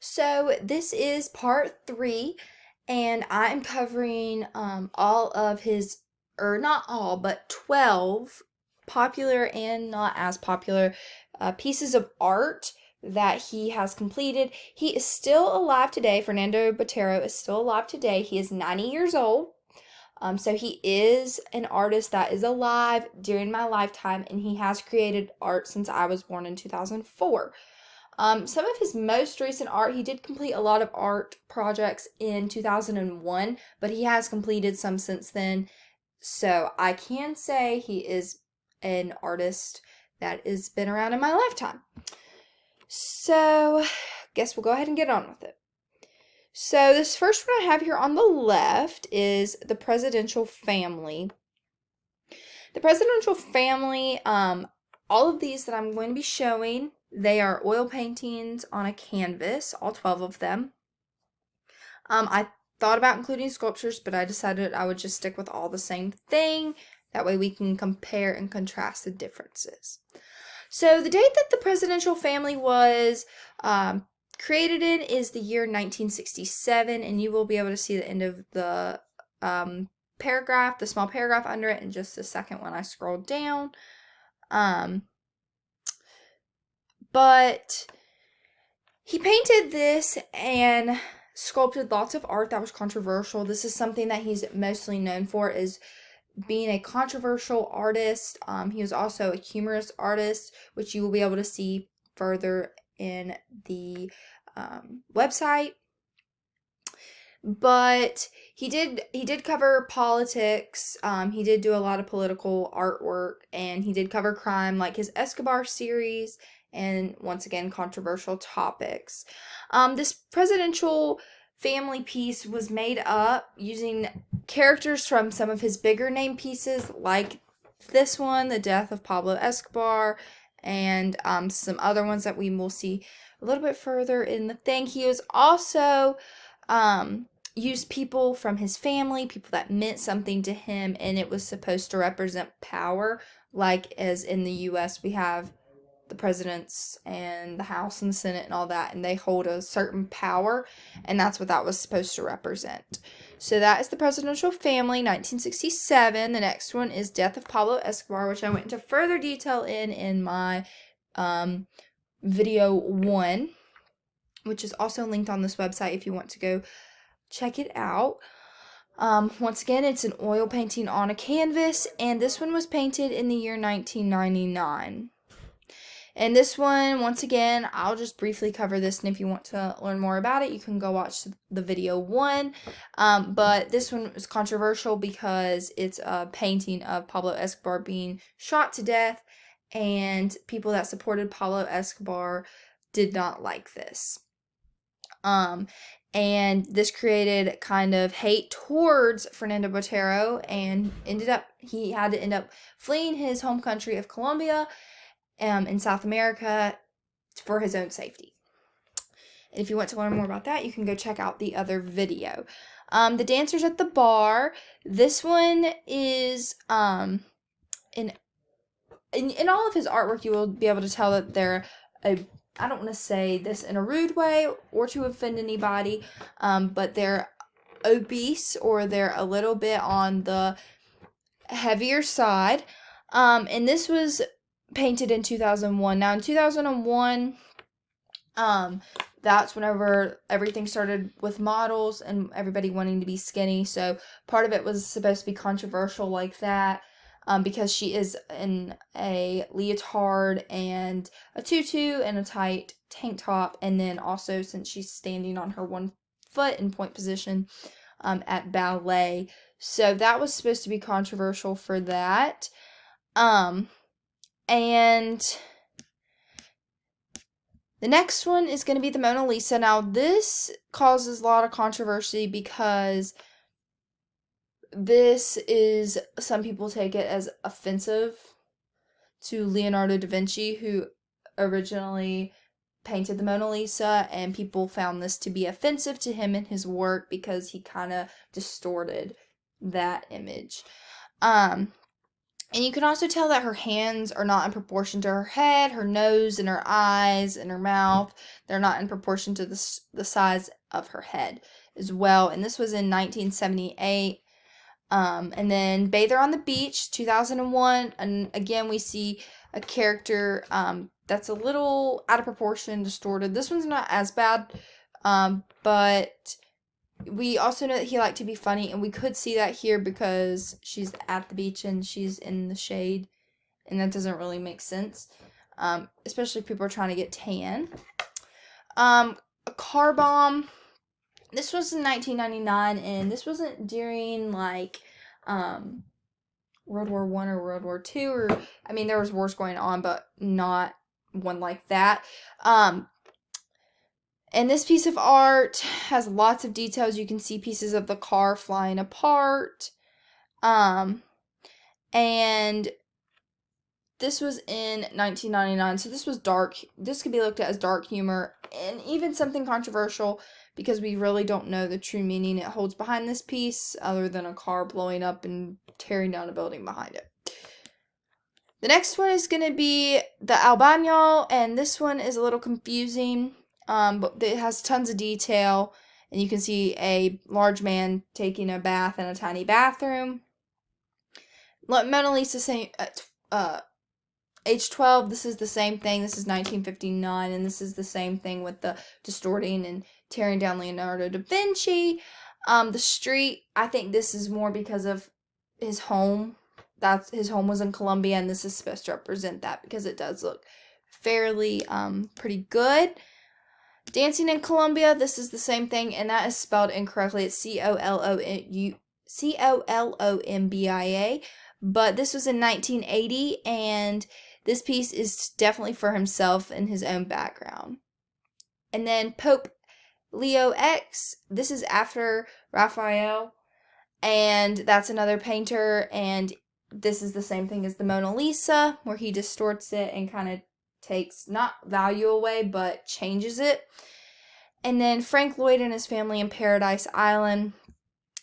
So this is part three, and I'm covering all of his, or not all, but 12 popular and not as popular pieces of art that he has completed. He is still alive today. Fernando Botero is still alive today. He is 90 years old. So he is an artist that is alive during my lifetime, and he has created art since I was born in 2004. Some of his most recent art, he did complete a lot of art projects in 2001, but he has completed some since then. So I can say he is an artist that has been around in my lifetime. So, guess we'll go ahead and get on with it. So, this first one I have here on the left is the presidential family. The presidential family, all of these that I'm going to be showing, they are oil paintings on a canvas, all 12 of them. I thought about including sculptures, but I decided I would just stick with all the same thing. That way we can compare and contrast the differences. So the date that the presidential family was created in is the year 1967, and you will be able to see the end of the paragraph, the small paragraph under it in just a second when I scroll down. But he painted this and sculpted lots of art that was controversial. This is something that he's mostly known for, is being a controversial artist. He was also a humorous artist, which you will be able to see further in the website. But he did cover politics. He did do a lot of political artwork, and he did cover crime, like his Escobar series, and once again controversial topics. This presidential family piece was made up using characters from some of his bigger name pieces, like this one, The Death of Pablo Escobar, and some other ones that we will see a little bit further in the thing. He was also used people from his family, people that meant something to him, and it was supposed to represent power, like as in the US we have the presidents and the House and the Senate and all that, and they hold a certain power, and that's what that was supposed to represent. So that is the presidential family, 1967. The next one is Death of Pablo Escobar, which I went into further detail in my video 1, which is also linked on this website if you want to go check it out. Once again, it's an oil painting on a canvas, and this one was painted in the year 1999. And this one, once again, I'll just briefly cover this, and if you want to learn more about it, you can go watch the video 1. But this one was controversial because it's a painting of Pablo Escobar being shot to death, and people that supported Pablo Escobar did not like this. And this created kind of hate towards Fernando Botero, and he had to end up fleeing his home country of Colombia in South America for his own safety. And if you want to learn more about that, you can go check out the other video. The Dancers at the Bar. This one is in all of his artwork, you will be able to tell that they're I don't want to say this in a rude way or to offend anybody, but they're obese, or they're a little bit on the heavier side. And this was painted in 2001. Now in 2001, that's whenever everything started with models and everybody wanting to be skinny. So part of it was supposed to be controversial like that. Because she is in a leotard and a tutu and a tight tank top, and then also since she's standing on her one foot in point position at ballet. So that was supposed to be controversial for that. And the next one is going to be the Mona Lisa. Now this causes a lot of controversy because some people take it as offensive to Leonardo da Vinci, who originally painted the Mona Lisa, and people found this to be offensive to him and his work because he kind of distorted that image. And you can also tell that her hands are not in proportion to her head, her nose and her eyes and her mouth. They're not in proportion to the size of her head as well. And this was in 1978. And then Bather on the Beach, 2001. And again, we see a character that's a little out of proportion, distorted. This one's not as bad, but we also know that he liked to be funny, and we could see that here because she's at the beach and she's in the shade, and that doesn't really make sense, especially if people are trying to get tan. A car bomb. This was in 1999, and this wasn't during like World War One or World War Two, or I mean there was wars going on, but not one like that. And this piece of art has lots of details. You can see pieces of the car flying apart. And this was in 1999. So this was dark. This could be looked at as dark humor and even something controversial because we really don't know the true meaning it holds behind this piece other than a car blowing up and tearing down a building behind it. The next one is going to be the Albano, and this one is a little confusing. But it has tons of detail, and you can see a large man taking a bath in a tiny bathroom. Mona Lisa, age 12, this is the same thing. This is 1959, and this is the same thing with the distorting and tearing down Leonardo da Vinci. The street, I think this is more because of his home. His home was in Colombia, and this is supposed to represent that because it does look fairly pretty good. Dancing in Colombia, this is the same thing, and that is spelled incorrectly. It's Colombia, but this was in 1980, and this piece is definitely for himself and his own background. And then Pope Leo X, this is after Raphael, and that's another painter, and this is the same thing as the Mona Lisa, where he distorts it and kind of takes not value away but changes it. And then Frank Lloyd and his family in Paradise Island,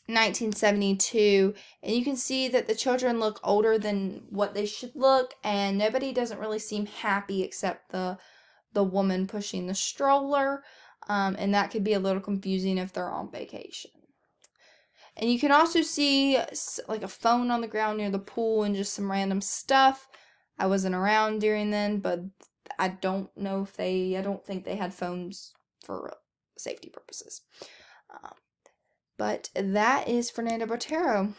1972, and you can see that the children look older than what they should look, and nobody doesn't really seem happy except the woman pushing the stroller, and that could be a little confusing if they're on vacation. And you can also see like a phone on the ground near the pool and just some random stuff. I wasn't around during then, but I don't think they had phones for safety purposes. But that is Fernando Botero.